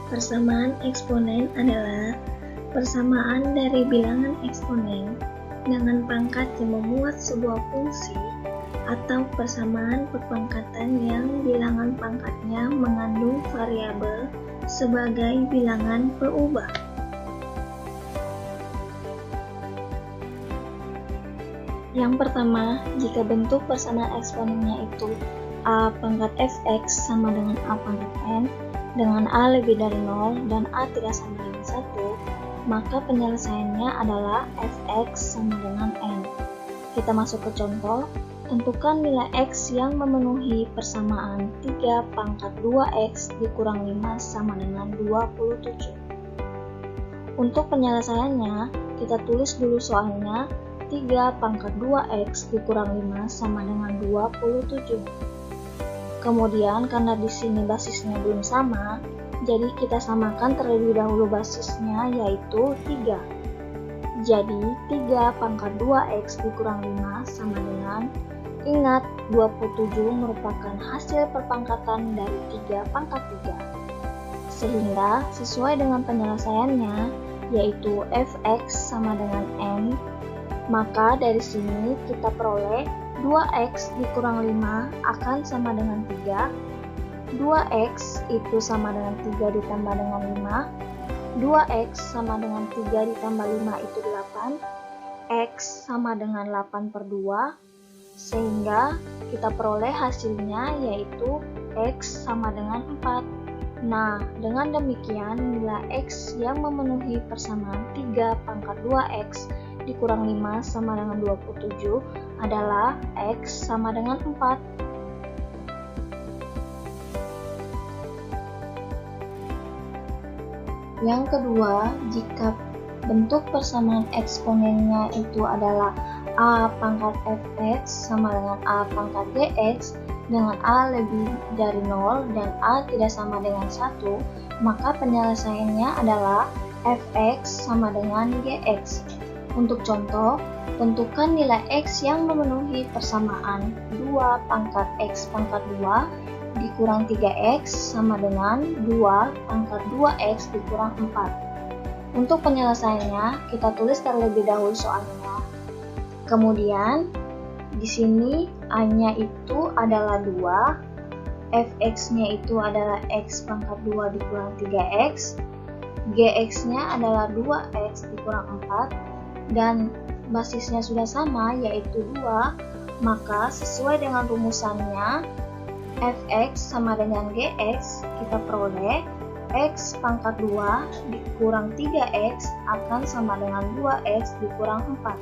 Persamaan eksponen adalah persamaan dari bilangan eksponen dengan pangkat yang memuat sebuah fungsi atau persamaan perpangkatan yang bilangan pangkatnya mengandung variabel sebagai bilangan peubah. Yang pertama, jika bentuk persamaan eksponennya itu a pangkat fx sama dengan a pangkat n, dengan a lebih dari 0 dan a tidak sama dengan 1, maka penyelesaiannya adalah fx sama dengan n. Kita masuk ke contoh. Tentukan nilai x yang memenuhi persamaan 3 pangkat 2x dikurang 5 sama dengan 27. Untuk penyelesaiannya, kita tulis dulu soalnya 3 pangkat 2x dikurang 5 sama dengan 27. Kemudian karena di sini basisnya belum sama, jadi kita samakan terlebih dahulu basisnya yaitu 3. Jadi 3 pangkat 2x dikurang 5 sama dengan, ingat 27 merupakan hasil perpangkatan dari 3 pangkat 3. Sehingga sesuai dengan penyelesaiannya yaitu fx sama dengan n, maka dari sini kita peroleh 2x dikurang 5 akan sama dengan 3. 2x itu sama dengan 3 ditambah dengan 5. 2x sama dengan 3 ditambah 5 itu 8. X sama dengan 8/2. Sehingga kita peroleh hasilnya yaitu X sama dengan 4. Nah, dengan demikian nilai X yang memenuhi persamaan 3 pangkat 2X dikurang 5 sama dengan 27 adalah X sama dengan 4. Yang kedua, jika bentuk persamaan eksponennya itu adalah a pangkat fx sama dengan a pangkat gx dengan a lebih dari 0 dan a tidak sama dengan 1, maka penyelesaiannya adalah fx sama dengan gx. Untuk contoh, tentukan nilai x yang memenuhi persamaan 2 pangkat x pangkat 2 dikurang 3x sama dengan 2 pangkat 2x dikurang 4. Untuk penyelesaiannya, kita tulis terlebih dahulu soalnya. Kemudian, di sini a-nya itu adalah 2, fx-nya itu adalah x pangkat 2 dikurang 3x, gx-nya adalah 2x dikurang 4, dan basisnya sudah sama yaitu 2, maka sesuai dengan rumusannya, fx sama dengan gx, kita peroleh x pangkat 2 dikurang 3x akan sama dengan 2x dikurang 4.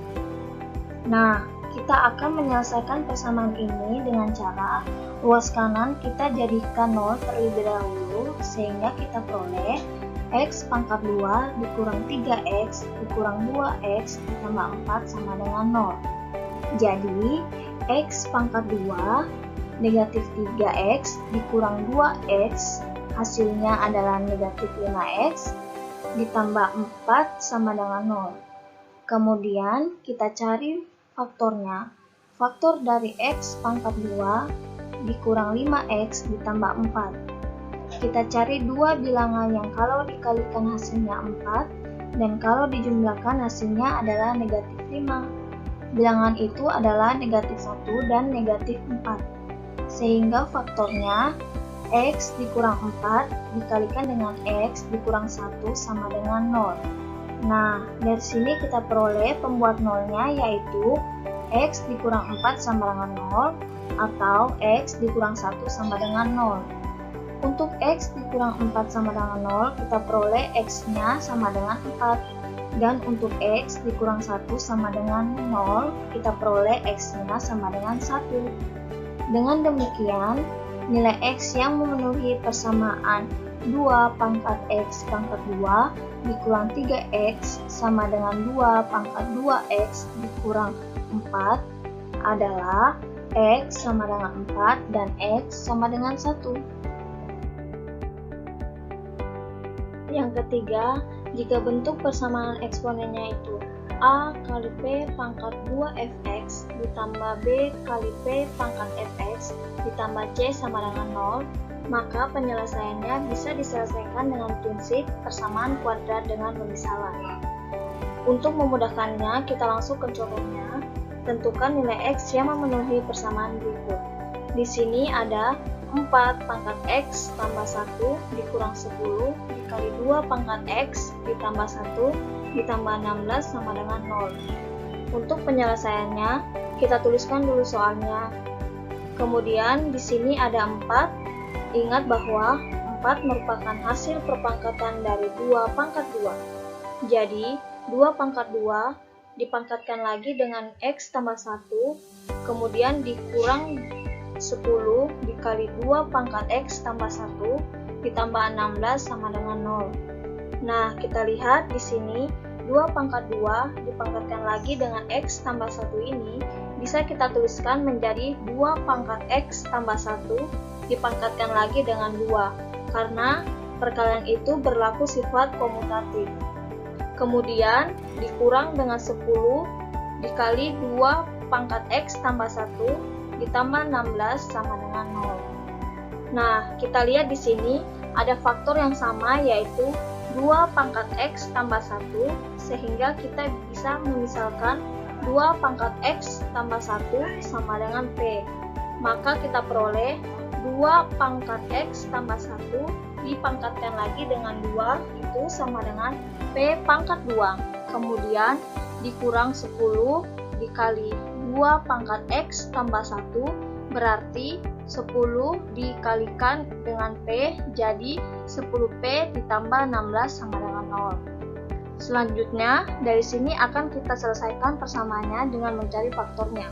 Nah, kita akan menyelesaikan persamaan ini dengan cara ruas kanan kita jadikan 0 terlebih dahulu, sehingga kita peroleh x pangkat 2 dikurang 3x dikurang 2x ditambah 4 sama dengan 0. Jadi, x pangkat 2 negatif 3x dikurang 2x hasilnya adalah negatif 5x ditambah 4 sama dengan 0. Kemudian kita cari faktornya. Faktor dari x pangkat 2 dikurang 5x ditambah 4. Kita cari dua bilangan yang kalau dikalikan hasilnya 4 dan kalau dijumlahkan hasilnya adalah negatif 5. Bilangan itu adalah negatif 1 dan negatif 4. Sehingga faktornya x dikurang 4 dikalikan dengan x dikurang 1 sama dengan 0. Nah, dari sini kita peroleh pembuat nolnya yaitu x dikurang 4 sama dengan 0 atau x dikurang 1 sama dengan 0. Untuk x dikurang 4 sama dengan 0, kita peroleh x-nya sama dengan 4. Dan untuk x dikurang 1 sama dengan 0, kita peroleh x-nya sama dengan 1. Dengan demikian, nilai x yang memenuhi persamaan 2 pangkat x pangkat 2 dikurang 3x sama dengan 2 pangkat 2x dikurang 4 adalah x sama dengan 4 dan x sama dengan 1. Yang ketiga, jika bentuk persamaan eksponennya itu a kali p pangkat 2fx ditambah b kali p pangkat fx ditambah c sama dengan 0, maka penyelesaiannya bisa diselesaikan dengan prinsip persamaan kuadrat dengan pemisalan. Untuk memudahkannya, kita langsung ke contohnya. Tentukan nilai X yang memenuhi persamaan berikut. Di sini ada 4 pangkat X tambah 1 dikurang 10 dikali 2 pangkat X ditambah 1 ditambah 16 sama dengan 0. Untuk penyelesaiannya, kita tuliskan dulu soalnya. Kemudian di sini ada 4. Ingat bahwa 4 merupakan hasil perpangkatan dari 2 pangkat 2. Jadi, 2 pangkat 2 dipangkatkan lagi dengan X tambah 1, kemudian dikurang 10 dikali 2 pangkat X tambah 1 ditambah 16 sama dengan 0. Nah, kita lihat di sini 2 pangkat 2 dipangkatkan lagi dengan X tambah 1 ini bisa kita tuliskan menjadi 2 pangkat X tambah 1 dipangkatkan lagi dengan 2 karena perkalian itu berlaku sifat komutatif. Kemudian dikurang dengan 10 dikali 2 pangkat X tambah 1 ditambah 16 sama dengan 0. Nah, kita lihat di sini ada faktor yang sama yaitu 2 pangkat X tambah 1 sehingga kita bisa memisalkan 2 pangkat X tambah 1 sama dengan P. Maka kita peroleh 2 pangkat X tambah 1 dipangkatkan lagi dengan 2 itu sama dengan P pangkat 2. Kemudian dikurang 10 dikali 2 pangkat X tambah 1 berarti 10 dikalikan dengan P jadi 10P ditambah 16 sama dengan 0. Selanjutnya dari sini akan kita selesaikan persamaannya dengan mencari faktornya.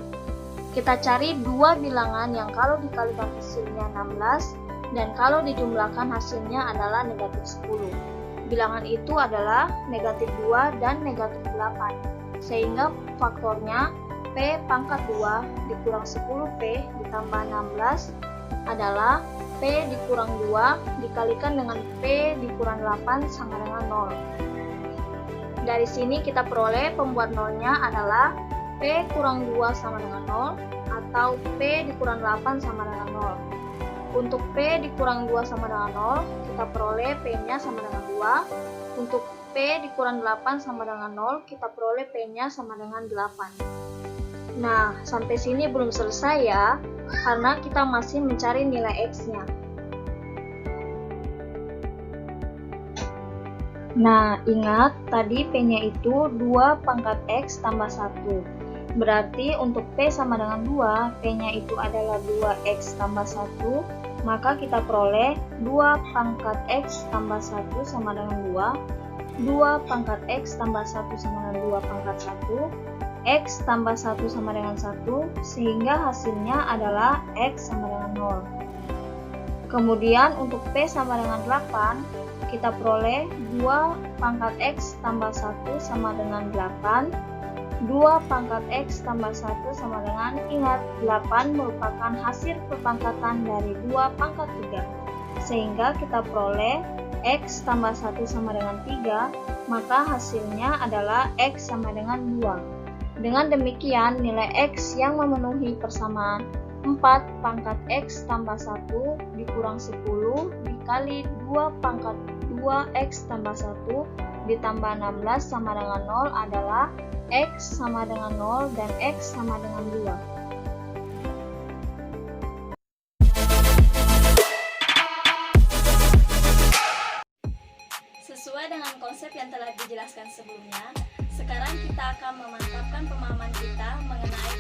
Kita cari dua bilangan yang kalau dikalikan hasilnya 16 dan kalau dijumlahkan hasilnya adalah negatif 10. Bilangan itu adalah negatif 2 dan negatif 8. Sehingga faktornya P pangkat 2 dikurang 10P ditambah 16 adalah P dikurang 2 dikalikan dengan P dikurang 8 sama dengan 0. Dari sini kita peroleh pembuat nolnya adalah P kurang 2 sama dengan 0 atau P dikurang 8 sama dengan 0. Untuk P dikurang 2 sama dengan 0, kita peroleh P-nya sama dengan 2. Untuk P dikurang 8 sama dengan 0, kita peroleh P-nya sama dengan 8. Nah, sampai sini belum selesai ya, karena kita masih mencari nilai X-nya. Nah, ingat tadi P-nya itu 2 pangkat X tambah 1. Berarti untuk P sama dengan 2, P-nya itu adalah 2X tambah 1, maka kita peroleh 2 pangkat X tambah 1 sama dengan 2, 2 pangkat X tambah 1 sama dengan 2 pangkat 1, X tambah 1 sama dengan 1, sehingga hasilnya adalah X sama dengan 0. Kemudian untuk P sama dengan 8, kita peroleh 2 pangkat X tambah 1 sama dengan 8, 2 pangkat X tambah 1 sama dengan, ingat, 8 merupakan hasil perpangkatan dari 2 pangkat 3. Sehingga kita peroleh X tambah 1 sama dengan 3, maka hasilnya adalah X sama dengan 2. Dengan demikian, nilai X yang memenuhi persamaan 4 pangkat X tambah 1 dikurang 10 dikali 2 pangkat 2X tambah 1 ditambah 16 sama dengan 0 adalah X sama dengan 0 dan X sama dengan 2. Sesuai dengan konsep yang telah dijelaskan sebelumnya, sekarang kita akan memantapkan pemahaman kita mengenai